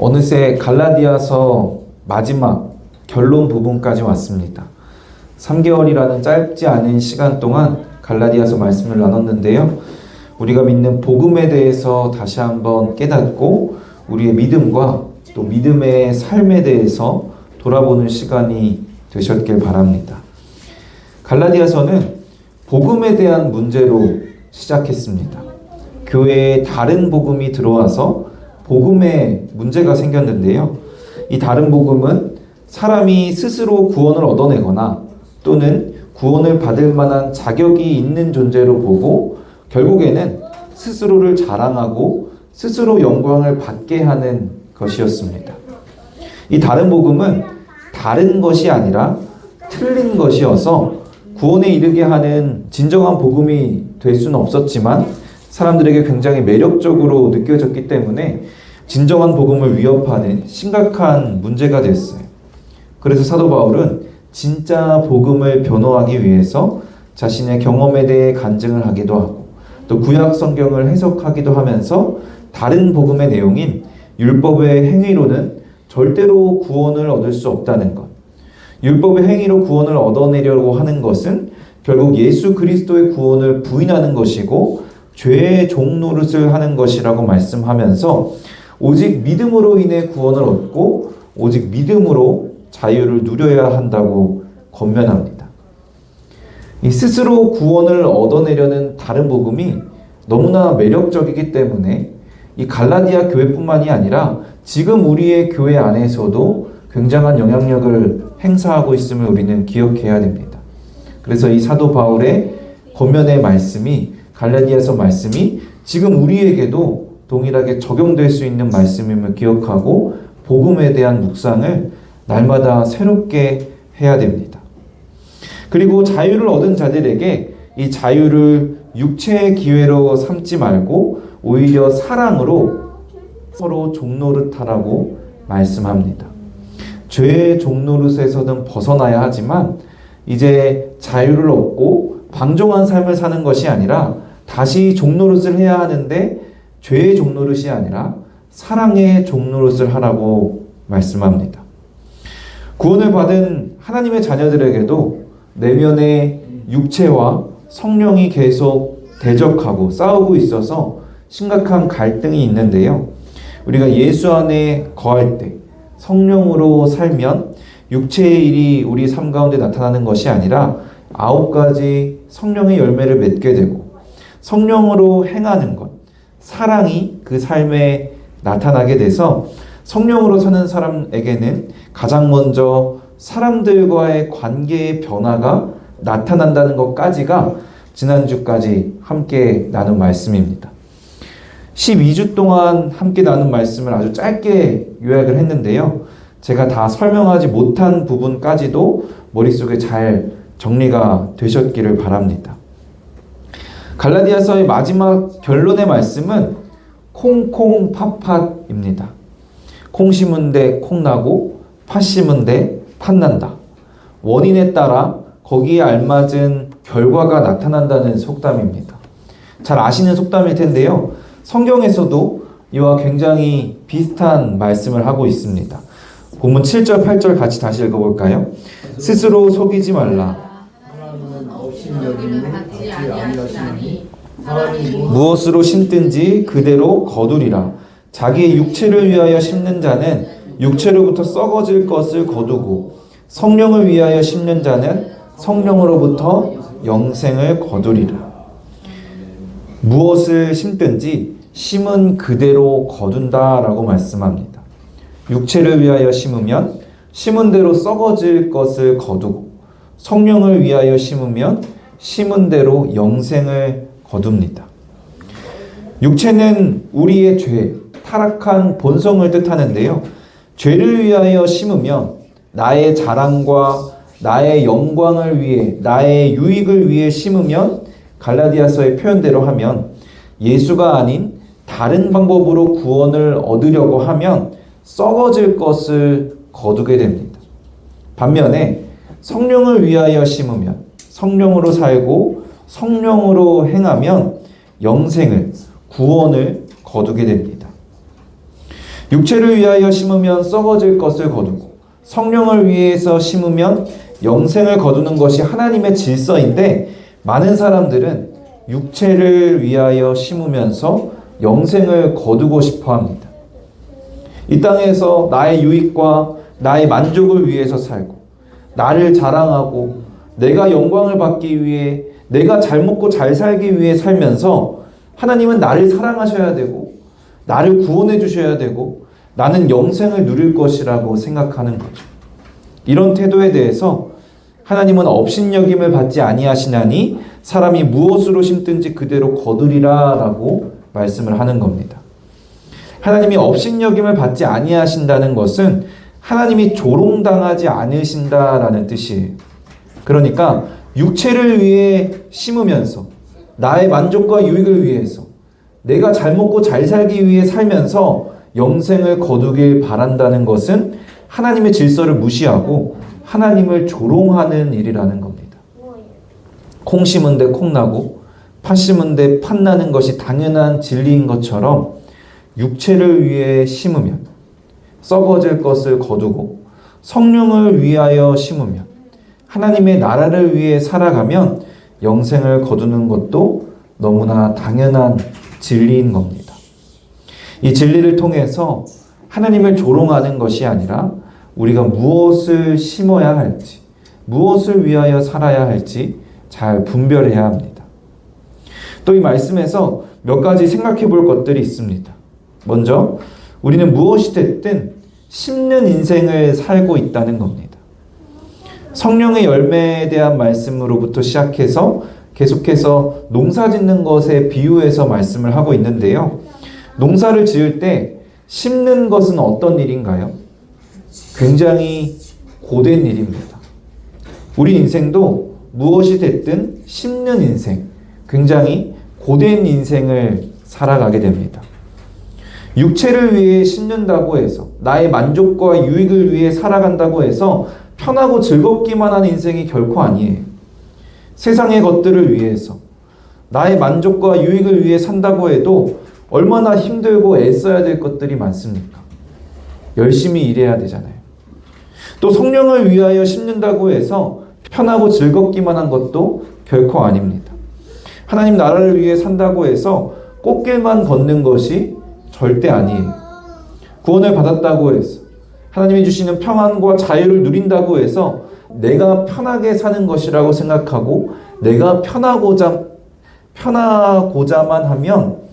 어느새 갈라디아서 마지막 결론 부분까지 왔습니다. 3개월이라는 짧지 않은 시간 동안 갈라디아서 말씀을 나눴는데요. 우리가 믿는 복음에 대해서 다시 한번 깨닫고 우리의 믿음과 또 믿음의 삶에 대해서 돌아보는 시간이 되셨길 바랍니다. 갈라디아서는 복음에 대한 문제로 시작했습니다. 교회에 다른 복음이 들어와서 복음에 문제가 생겼는데요. 이 다른 복음은 사람이 스스로 구원을 얻어내거나 또는 구원을 받을 만한 자격이 있는 존재로 보고 결국에는 스스로를 자랑하고 스스로 영광을 받게 하는 것이었습니다. 이 다른 복음은 다른 것이 아니라 틀린 것이어서 구원에 이르게 하는 진정한 복음이 될 수는 없었지만 사람들에게 굉장히 매력적으로 느껴졌기 때문에 진정한 복음을 위협하는 심각한 문제가 됐어요. 그래서 사도 바울은 진짜 복음을 변호하기 위해서 자신의 경험에 대해 간증을 하기도 하고 또 구약 성경을 해석하기도 하면서 다른 복음의 내용인 율법의 행위로는 절대로 구원을 얻을 수 없다는 것, 율법의 행위로 구원을 얻어내려고 하는 것은 결국 예수 그리스도의 구원을 부인하는 것이고 죄의 종노릇을 하는 것이라고 말씀하면서 오직 믿음으로 인해 구원을 얻고 오직 믿음으로 자유를 누려야 한다고 권면합니다. 이 스스로 구원을 얻어내려는 다른 복음이 너무나 매력적이기 때문에 이 갈라디아 교회뿐만이 아니라 지금 우리의 교회 안에서도 굉장한 영향력을 행사하고 있음을 우리는 기억해야 됩니다. 그래서 이 사도 바울의 권면의 말씀이 갈라디아서 말씀이 지금 우리에게도 동일하게 적용될 수 있는 말씀임을 기억하고 복음에 대한 묵상을 날마다 새롭게 해야 됩니다. 그리고 자유를 얻은 자들에게 이 자유를 육체의 기회로 삼지 말고 오히려 사랑으로 서로 종노릇하라고 말씀합니다. 죄의 종노릇에서는 벗어나야 하지만 이제 자유를 얻고 방종한 삶을 사는 것이 아니라 다시 종노릇을 해야 하는데 죄의 종노릇이 아니라 사랑의 종노릇을 하라고 말씀합니다. 구원을 받은 하나님의 자녀들에게도 내면의 육체와 성령이 계속 대적하고 싸우고 있어서 심각한 갈등이 있는데요. 우리가 예수 안에 거할 때 성령으로 살면 육체의 일이 우리 삶 가운데 나타나는 것이 아니라 9가지 성령의 열매를 맺게 되고 성령으로 행하는 것, 사랑이 그 삶에 나타나게 돼서 성령으로 사는 사람에게는 가장 먼저 사람들과의 관계의 변화가 나타난다는 것까지가 지난주까지 함께 나눈 말씀입니다. 12주 동안 함께 나눈 말씀을 아주 짧게 요약을 했는데요. 제가 다 설명하지 못한 부분까지도 머릿속에 잘 정리가 되셨기를 바랍니다. 갈라디아서의 마지막 결론의 말씀은 콩콩팥팥입니다. 콩 심은 데 콩 나고 팥 심은 데 팥 난다. 원인에 따라 거기에 알맞은 결과가 나타난다는 속담입니다. 잘 아시는 속담일 텐데요. 성경에서도 이와 굉장히 비슷한 말씀을 하고 있습니다. 본문 7절, 8절 같이 다시 읽어볼까요? 스스로 속이지 말라. 무엇으로 심든지 그대로 거두리라. 자기의 육체를 위하여 심는 자는 육체로부터 썩어질 것을 거두고 성령을 위하여 심는 자는 성령으로부터 영생을 거두리라. 무엇을 심든지 심은 그대로 거둔다라고 말씀합니다. 육체를 위하여 심으면 심은 대로 썩어질 것을 거두고 성령을 위하여 심으면 심은 대로 영생을 거둡니다. 육체는 우리의 죄, 타락한 본성을 뜻하는데요. 죄를 위하여 심으면 나의 자랑과 나의 영광을 위해, 나의 유익을 위해 심으면 갈라디아서의 표현대로 하면 예수가 아닌 다른 방법으로 구원을 얻으려고 하면 썩어질 것을 거두게 됩니다. 반면에 성령을 위하여 심으면 성령으로 살고 성령으로 행하면 영생을, 구원을 거두게 됩니다. 육체를 위하여 심으면 썩어질 것을 거두고 성령을 위해서 심으면 영생을 거두는 것이 하나님의 질서인데, 많은 사람들은 육체를 위하여 심으면서 영생을 거두고 싶어 합니다. 이 땅에서 나의 유익과 나의 만족을 위해서 살고, 나를 자랑하고 내가 영광을 받기 위해, 내가 잘 먹고 잘 살기 위해 살면서 하나님은 나를 사랑하셔야 되고 나를 구원해 주셔야 되고 나는 영생을 누릴 것이라고 생각하는 거죠. 이런 태도에 대해서 하나님은 업신여김을 받지 아니하시나니 사람이 무엇으로 심든지 그대로 거두리라 라고 말씀을 하는 겁니다. 하나님이 업신여김을 받지 아니하신다는 것은 하나님이 조롱당하지 않으신다라는 뜻이에요. 그러니까 육체를 위해 심으면서 나의 만족과 유익을 위해서 내가 잘 먹고 잘 살기 위해 살면서 영생을 거두길 바란다는 것은 하나님의 질서를 무시하고 하나님을 조롱하는 일이라는 겁니다. 콩 심은 데 콩 나고 팥 심은 데 팥 나는 것이 당연한 진리인 것처럼 육체를 위해 심으면 썩어질 것을 거두고 성령을 위하여 심으면 하나님의 나라를 위해 살아가면 영생을 거두는 것도 너무나 당연한 진리인 겁니다. 이 진리를 통해서 하나님을 조롱하는 것이 아니라 우리가 무엇을 심어야 할지, 무엇을 위하여 살아야 할지 잘 분별해야 합니다. 또 이 말씀에서 몇 가지 생각해 볼 것들이 있습니다. 먼저 우리는 무엇이 됐든 심는 인생을 살고 있다는 겁니다. 성령의 열매에 대한 말씀으로부터 시작해서 계속해서 농사 짓는 것에 비유해서 말씀을 하고 있는데요. 농사를 지을 때 심는 것은 어떤 일인가요? 굉장히 고된 일입니다. 우리 인생도 무엇이 됐든 심는 인생, 굉장히 고된 인생을 살아가게 됩니다. 육체를 위해 심는다고 해서, 나의 만족과 유익을 위해 살아간다고 해서 편하고 즐겁기만 한 인생이 결코 아니에요. 세상의 것들을 위해서, 나의 만족과 유익을 위해 산다고 해도 얼마나 힘들고 애써야 될 것들이 많습니까? 열심히 일해야 되잖아요. 또 성령을 위하여 심는다고 해서 편하고 즐겁기만 한 것도 결코 아닙니다. 하나님 나라를 위해 산다고 해서 꽃길만 걷는 것이 절대 아니에요. 구원을 받았다고 해서 하나님이 주시는 평안과 자유를 누린다고 해서 내가 편하게 사는 것이라고 생각하고 내가 편하고자만 하면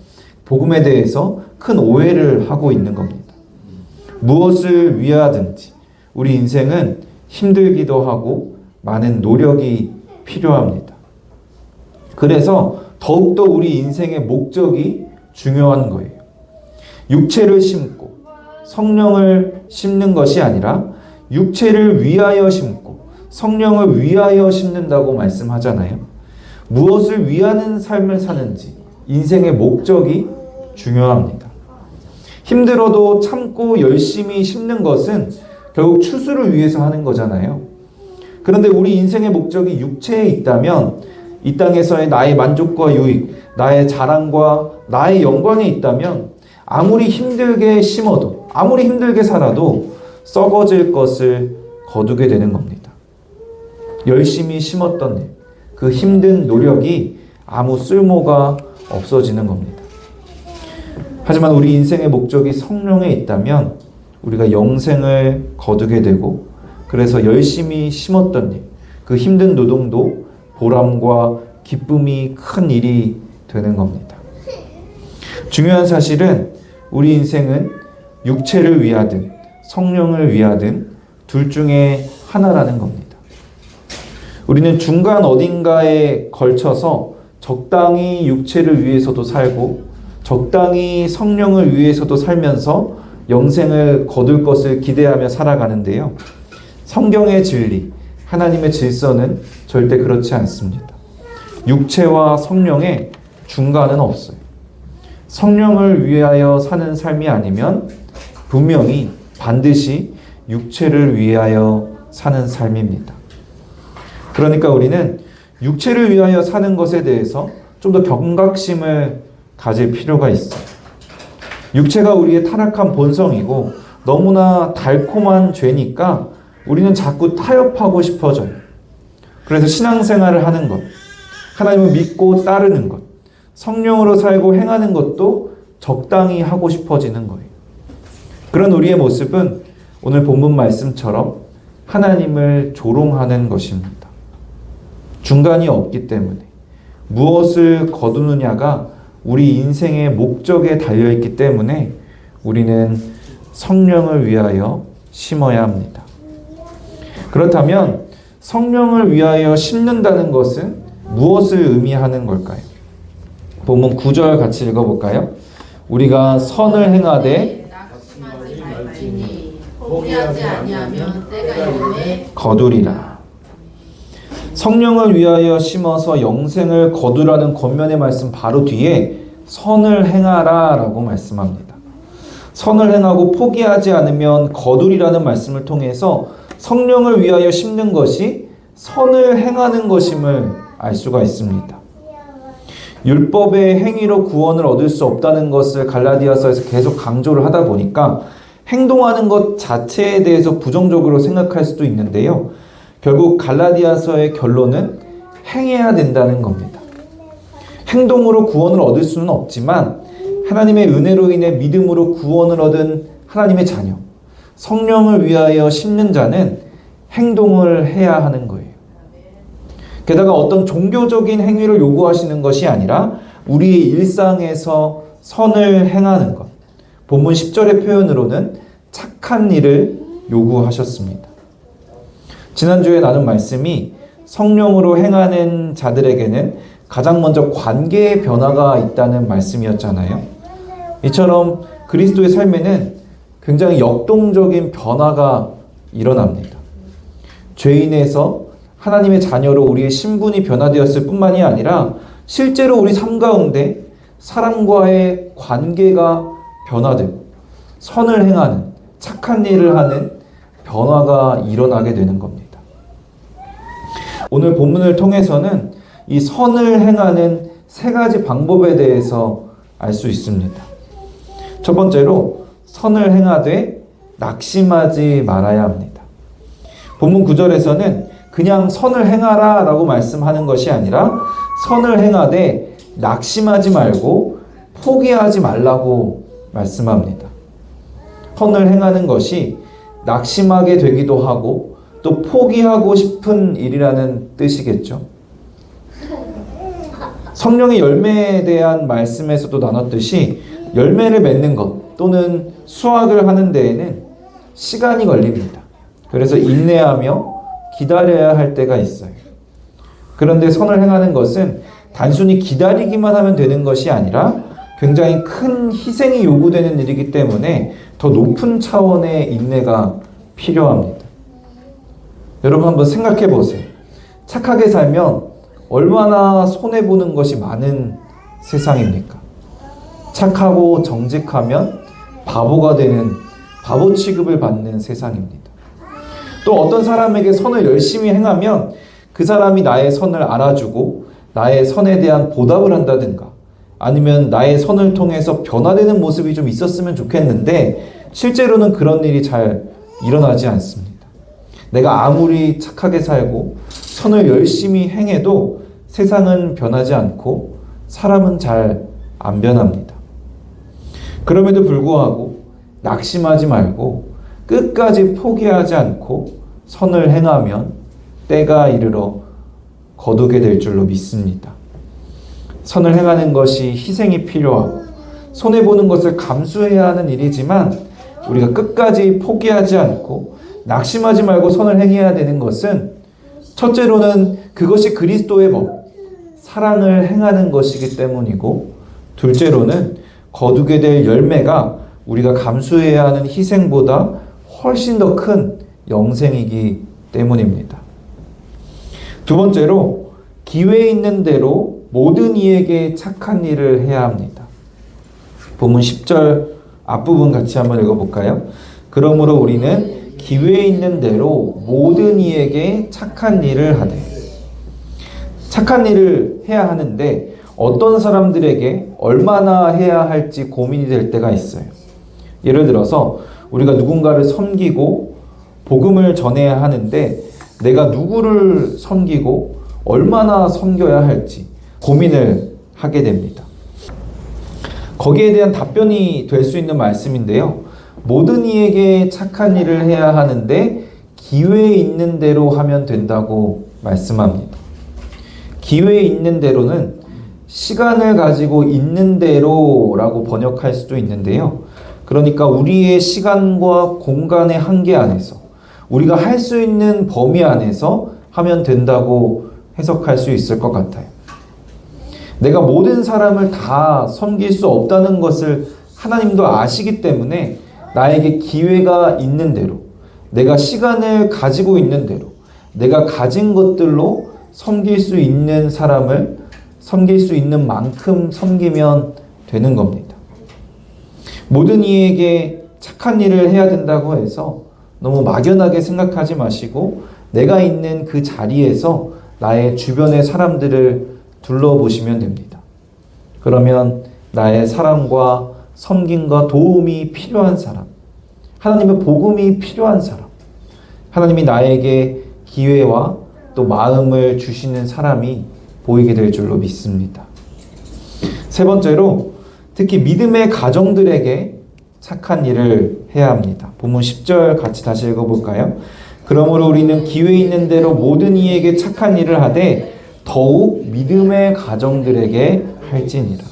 복음에 대해서 큰 오해를 하고 있는 겁니다. 무엇을 위하든지 우리 인생은 힘들기도 하고 많은 노력이 필요합니다. 그래서 더욱더 우리 인생의 목적이 중요한 거예요. 육체를 심고 성령을 심는 것이 아니라 육체를 위하여 심고 성령을 위하여 심는다고 말씀하잖아요. 무엇을 위하는 삶을 사는지 인생의 목적이 중요합니다. 힘들어도 참고 열심히 심는 것은 결국 추수를 위해서 하는 거잖아요. 그런데 우리 인생의 목적이 육체에 있다면, 이 땅에서의 나의 만족과 유익, 나의 자랑과 나의 영광에 있다면 아무리 힘들게 심어도, 아무리 힘들게 살아도 썩어질 것을 거두게 되는 겁니다. 열심히 심었던 일, 그 힘든 노력이 아무 쓸모가 없어지는 겁니다. 하지만 우리 인생의 목적이 성령에 있다면 우리가 영생을 거두게 되고, 그래서 열심히 심었던 일, 그 힘든 노동도 보람과 기쁨이 큰 일이 되는 겁니다. 중요한 사실은 우리 인생은 육체를 위하든 성령을 위하든 둘 중에 하나라는 겁니다. 우리는 중간 어딘가에 걸쳐서 적당히 육체를 위해서도 살고 적당히 성령을 위해서도 살면서 영생을 거둘 것을 기대하며 살아가는데요. 성경의 진리, 하나님의 질서는 절대 그렇지 않습니다. 육체와 성령의 중간은 없어요. 성령을 위하여 사는 삶이 아니면 분명히 반드시 육체를 위하여 사는 삶입니다. 그러니까 우리는 육체를 위하여 사는 것에 대해서 좀 더 경각심을 가질 필요가 있어요. 육체가 우리의 타락한 본성이고 너무나 달콤한 죄니까 우리는 자꾸 타협하고 싶어져요. 그래서 신앙생활을 하는 것, 하나님을 믿고 따르는 것, 성령으로 살고 행하는 것도 적당히 하고 싶어지는 거예요. 그런 우리의 모습은 오늘 본문 말씀처럼 하나님을 조롱하는 것입니다. 중간이 없기 때문에 무엇을 거두느냐가 우리 인생의 목적에 달려있기 때문에 우리는 성령을 위하여 심어야 합니다. 그렇다면 성령을 위하여 심는다는 것은 무엇을 의미하는 걸까요? 본문 9절 같이 읽어볼까요? 우리가 선을 행하되 낙심하지 말지니 포기하지 아니하면 때가 이르매 거두리라. 성령을 위하여 심어서 영생을 거두라는 권면의 말씀 바로 뒤에 선을 행하라 라고 말씀합니다. 선을 행하고 포기하지 않으면 거두리라는 말씀을 통해서 성령을 위하여 심는 것이 선을 행하는 것임을 알 수가 있습니다. 율법의 행위로 구원을 얻을 수 없다는 것을 갈라디아서에서 계속 강조를 하다 보니까 행동하는 것 자체에 대해서 부정적으로 생각할 수도 있는데요. 결국 갈라디아서의 결론은 행해야 된다는 겁니다. 행동으로 구원을 얻을 수는 없지만 하나님의 은혜로 인해 믿음으로 구원을 얻은 하나님의 자녀, 성령을 위하여 심는 자는 행동을 해야 하는 거예요. 게다가 어떤 종교적인 행위를 요구하시는 것이 아니라 우리의 일상에서 선을 행하는 것. 본문 10절의 표현으로는 착한 일을 요구하셨습니다. 지난주에 나눈 말씀이 성령으로 행하는 자들에게는 가장 먼저 관계의 변화가 있다는 말씀이었잖아요. 이처럼 그리스도의 삶에는 굉장히 역동적인 변화가 일어납니다. 죄인에서 하나님의 자녀로 우리의 신분이 변화되었을 뿐만이 아니라 실제로 우리 삶 가운데 사람과의 관계가 변화되고 선을 행하는 착한 일을 하는 변화가 일어나게 되는 겁니다. 오늘 본문을 통해서는 이 선을 행하는 세 가지 방법에 대해서 알 수 있습니다. 첫 번째로 선을 행하되 낙심하지 말아야 합니다. 본문 9절에서는 그냥 선을 행하라 라고 말씀하는 것이 아니라 선을 행하되 낙심하지 말고 포기하지 말라고 말씀합니다. 선을 행하는 것이 낙심하게 되기도 하고 또 포기하고 싶은 일이라는 뜻이겠죠. 성령의 열매에 대한 말씀에서도 나눴듯이 열매를 맺는 것 또는 수확을 하는 데에는 시간이 걸립니다. 그래서 인내하며 기다려야 할 때가 있어요. 그런데 선을 행하는 것은 단순히 기다리기만 하면 되는 것이 아니라 굉장히 큰 희생이 요구되는 일이기 때문에 더 높은 차원의 인내가 필요합니다. 여러분 한번 생각해 보세요. 착하게 살면 얼마나 손해보는 것이 많은 세상입니까? 착하고 정직하면 바보가 되는 바보 취급을 받는 세상입니다. 또 어떤 사람에게 선을 열심히 행하면 그 사람이 나의 선을 알아주고 나의 선에 대한 보답을 한다든가 아니면 나의 선을 통해서 변화되는 모습이 좀 있었으면 좋겠는데 실제로는 그런 일이 잘 일어나지 않습니다. 내가 아무리 착하게 살고 선을 열심히 행해도 세상은 변하지 않고 사람은 잘 안 변합니다. 그럼에도 불구하고 낙심하지 말고 끝까지 포기하지 않고 선을 행하면 때가 이르러 거두게 될 줄로 믿습니다. 선을 행하는 것이 희생이 필요하고 손해보는 것을 감수해야 하는 일이지만 우리가 끝까지 포기하지 않고 낙심하지 말고 선을 행해야 되는 것은 첫째로는 그것이 그리스도의 법, 사랑을 행하는 것이기 때문이고 둘째로는 거두게 될 열매가 우리가 감수해야 하는 희생보다 훨씬 더 큰 영생이기 때문입니다. 두 번째로 기회 있는 대로 모든 이에게 착한 일을 해야 합니다. 본문 10절 앞부분 같이 한번 읽어볼까요? 그러므로 우리는 기회 있는 대로 모든 이에게 착한 일을 하되 착한 일을 해야 하는데 어떤 사람들에게 얼마나 해야 할지 고민이 될 때가 있어요. 예를 들어서 우리가 누군가를 섬기고 복음을 전해야 하는데 내가 누구를 섬기고 얼마나 섬겨야 할지 고민을 하게 됩니다. 거기에 대한 답변이 될 수 있는 말씀인데요. 모든 이에게 착한 일을 해야 하는데 기회 있는 대로 하면 된다고 말씀합니다. 기회 있는 대로는 시간을 가지고 있는 대로라고 번역할 수도 있는데요. 그러니까 우리의 시간과 공간의 한계 안에서 우리가 할 수 있는 범위 안에서 하면 된다고 해석할 수 있을 것 같아요. 내가 모든 사람을 다 섬길 수 없다는 것을 하나님도 아시기 때문에 나에게 기회가 있는 대로, 내가 시간을 가지고 있는 대로, 내가 가진 것들로 섬길 수 있는 사람을 섬길 수 있는 만큼 섬기면 되는 겁니다. 모든 이에게 착한 일을 해야 된다고 해서 너무 막연하게 생각하지 마시고 내가 있는 그 자리에서 나의 주변의 사람들을 둘러보시면 됩니다. 그러면 나의 사랑과 섬김과 도움이 필요한 사람, 하나님의 복음이 필요한 사람, 하나님이 나에게 기회와 또 마음을 주시는 사람이 보이게 될 줄로 믿습니다. 세 번째로 특히 믿음의 가정들에게 착한 일을 해야 합니다. 본문 10절 같이 다시 읽어볼까요? 그러므로 우리는 기회 있는 대로 모든 이에게 착한 일을 하되 더욱 믿음의 가정들에게 할지니라.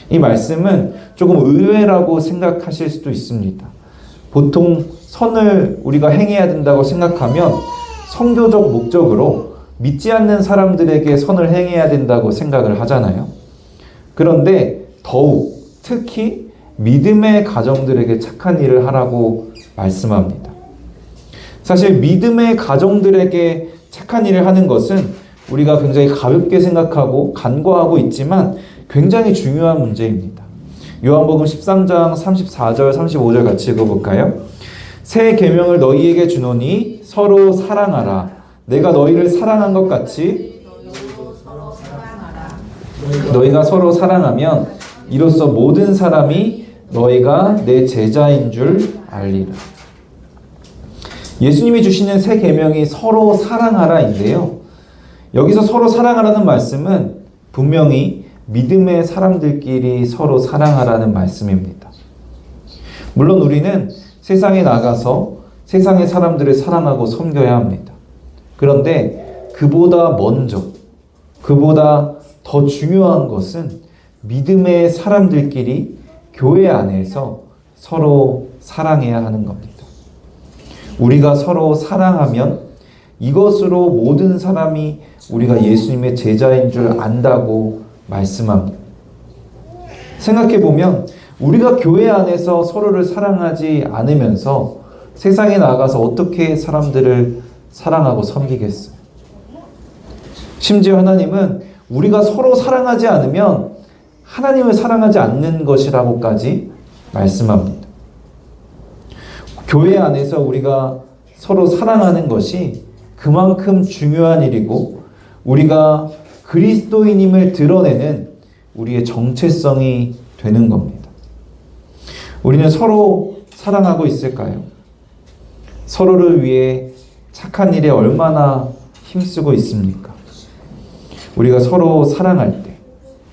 이 말씀은 조금 의외라고 생각하실 수도 있습니다. 보통 선을 우리가 행해야 된다고 생각하면 선교적 목적으로 믿지 않는 사람들에게 선을 행해야 된다고 생각을 하잖아요. 그런데 더욱 특히 믿음의 가정들에게 착한 일을 하라고 말씀합니다. 사실 믿음의 가정들에게 착한 일을 하는 것은 우리가 굉장히 가볍게 생각하고 간과하고 있지만 굉장히 중요한 문제입니다. 요한복음 13장 34절 35절 같이 읽어볼까요? 새 계명을 너희에게 주노니 서로 사랑하라. 내가 너희를 사랑한 것 같이 너희가 서로 사랑하면 이로써 모든 사람이 너희가 내 제자인 줄 알리라. 예수님이 주시는 새 계명이 서로 사랑하라인데요. 여기서 서로 사랑하라는 말씀은 분명히 믿음의 사람들끼리 서로 사랑하라는 말씀입니다. 물론 우리는 세상에 나가서 세상의 사람들을 사랑하고 섬겨야 합니다. 그런데 그보다 먼저, 그보다 더 중요한 것은 믿음의 사람들끼리 교회 안에서 서로 사랑해야 하는 겁니다. 우리가 서로 사랑하면 이것으로 모든 사람이 우리가 예수님의 제자인 줄 안다고 말씀합니다. 생각해보면 우리가 교회 안에서 서로를 사랑하지 않으면서 세상에 나가서 어떻게 사람들을 사랑하고 섬기겠어요? 심지어 하나님은 우리가 서로 사랑하지 않으면 하나님을 사랑하지 않는 것이라고까지 말씀합니다. 교회 안에서 우리가 서로 사랑하는 것이 그만큼 중요한 일이고 우리가 그리스도인임을 드러내는 우리의 정체성이 되는 겁니다. 우리는 서로 사랑하고 있을까요? 서로를 위해 착한 일에 얼마나 힘쓰고 있습니까? 우리가 서로 사랑할 때,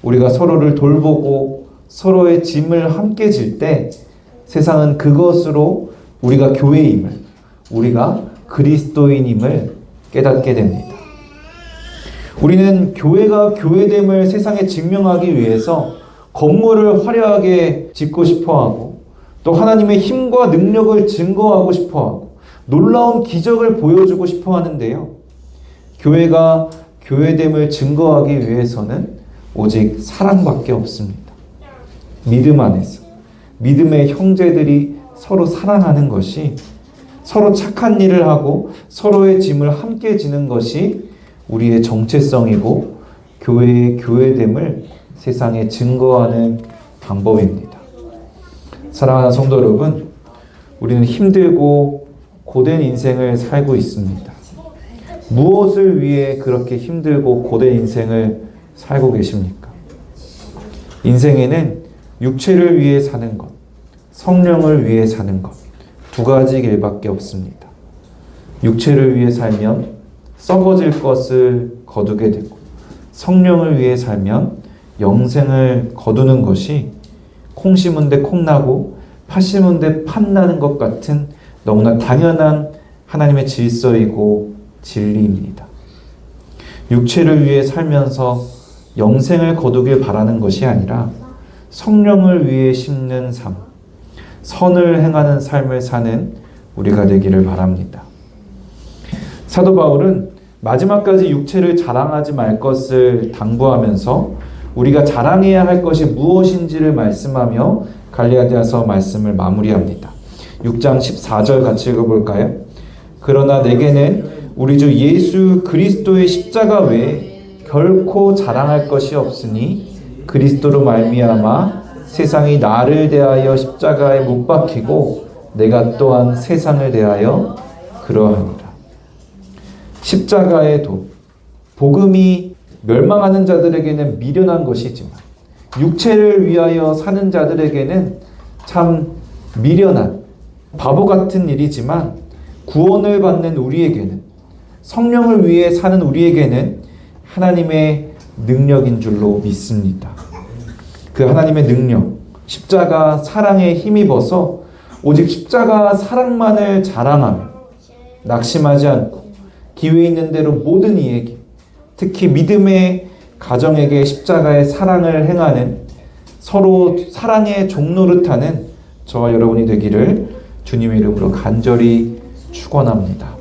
우리가 서로를 돌보고 서로의 짐을 함께 질 때 세상은 그것으로 우리가 교회임을, 우리가 그리스도인임을 깨닫게 됩니다. 우리는 교회가 교회됨을 세상에 증명하기 위해서 건물을 화려하게 짓고 싶어하고 또 하나님의 힘과 능력을 증거하고 싶어하고 놀라운 기적을 보여주고 싶어하는데요. 교회가 교회됨을 증거하기 위해서는 오직 사랑밖에 없습니다. 믿음 안에서 믿음의 형제들이 서로 사랑하는 것이, 서로 착한 일을 하고 서로의 짐을 함께 지는 것이 우리의 정체성이고 교회의 교회됨을 세상에 증거하는 방법입니다. 사랑하는 성도 여러분, 우리는 힘들고 고된 인생을 살고 있습니다. 무엇을 위해 그렇게 힘들고 고된 인생을 살고 계십니까? 인생에는 육체를 위해 사는 것, 성령을 위해 사는 것, 두 가지 길밖에 없습니다. 육체를 위해 살면 썩어질 것을 거두게 되고, 성령을 위해 살면 영생을 거두는 것이 콩 심은 데 콩 나고 팥 심은 데 팥 나는 것 같은 너무나 당연한 하나님의 질서이고 진리입니다. 육체를 위해 살면서 영생을 거두길 바라는 것이 아니라 성령을 위해 심는 삶, 선을 행하는 삶을 사는 우리가 되기를 바랍니다. 사도 바울은 마지막까지 육체를 자랑하지 말 것을 당부하면서 우리가 자랑해야 할 것이 무엇인지를 말씀하며 갈라디아서 말씀을 마무리합니다. 6장 14절 같이 읽어볼까요? 그러나 내게는 우리 주 예수 그리스도의 십자가 외에 결코 자랑할 것이 없으니 그리스도로 말미암아 세상이 나를 대하여 십자가에 못 박히고 내가 또한 세상을 대하여 그러하니라. 십자가의 도, 복음이 멸망하는 자들에게는 미련한 것이지만 육체를 위하여 사는 자들에게는 참 미련한 바보 같은 일이지만 구원을 받는 우리에게는, 성령을 위해 사는 우리에게는 하나님의 능력인 줄로 믿습니다. 그 하나님의 능력, 십자가 사랑에 힘입어서 오직 십자가 사랑만을 자랑하며 낙심하지 않고 기회 있는 대로 모든 이에게, 특히 믿음의 가정에게 십자가의 사랑을 행하는, 서로 사랑의 종노릇하는 저와 여러분이 되기를 주님의 이름으로 간절히 축원합니다.